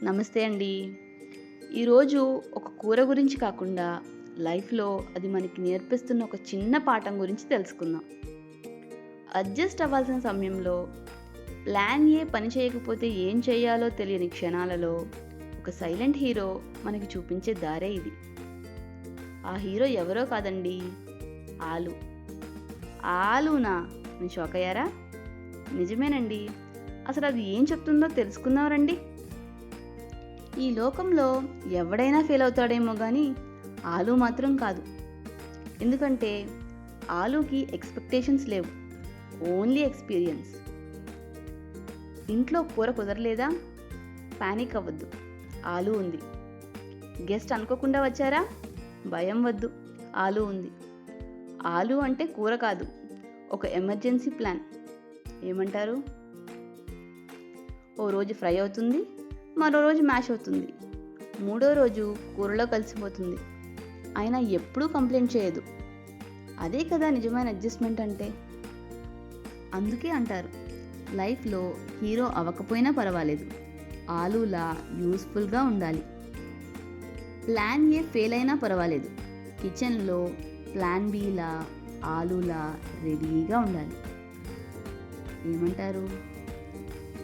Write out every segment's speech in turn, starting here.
నమస్తే అండి. ఈరోజు ఒక కూర గురించి కాకుండా లైఫ్‌లో అది మనకి నేర్పిస్తున్న ఒక చిన్న పాఠం గురించి తెలుసుకుందాం. అడ్జస్ట్ అవ్వాల్సిన సమయంలో ప్లాన్ ఏ పని చేయకపోతే ఏం చేయాలో తెలియని క్షణాలలో ఒక సైలెంట్ హీరో మనకి చూపించే దారే ఇది. ఆ హీరో ఎవరో కాదండి, ఆలు. ఆలూనా అని షాక్ అయ్యారా? నిజమేనండి. అసలు అది ఏం చెప్తుందో తెలుసుకుందాం రండి. ఈ లోకంలో ఎవడైనా ఫెయిల్ అవుతాడేమో కానీ ఆలు మాత్రం కాదు. ఎందుకంటే ఆలుకి ఎక్స్‌పెక్టేషన్స్ లేవు. Only experience. ఇంట్లో కూర కుదరలేదా? పానిక్ అవ్వద్దు. ఆలు ఉంది. గెస్ట్ అనుకోకుండా వచ్చారా? భయం వద్దు. ఆలు ఉంది. ఆలు అంటే కూర కాదు, ఒక ఎమర్జెన్సీ ప్లాన్. ఏమంటారు? ఓ రోజు ఫ్రై అవుతుంది, మరో రోజు మ్యాష్ అవుతుంది, మూడో రోజు కూరలో కలిసిపోతుంది. అయినా ఎప్పుడూ కంప్లైంట్ చేయదు. అదే కదా నిజమైన అడ్జస్ట్మెంట్ అంటే. అందుకే అంటారు, లైఫ్లో హీరో అవ్వకపోయినా పర్వాలేదు, ఆలూలా యూస్ఫుల్గా ఉండాలి. ప్లాన్ ఏ ఫెయిల్ అయినా పర్వాలేదు, కిచెన్లో ప్లాన్ బీలా ఆలూలా రెడీగా ఉండాలి. ఏమంటారు?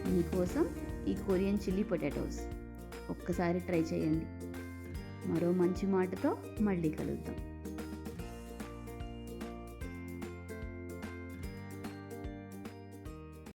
మీకోసం ఈ కొరియన్ చిల్లీ పొటాటోస్ ఒక్కసారి ట్రై చేయండి. మరో మంచి మాటతో మళ్ళీ కలుద్దాం.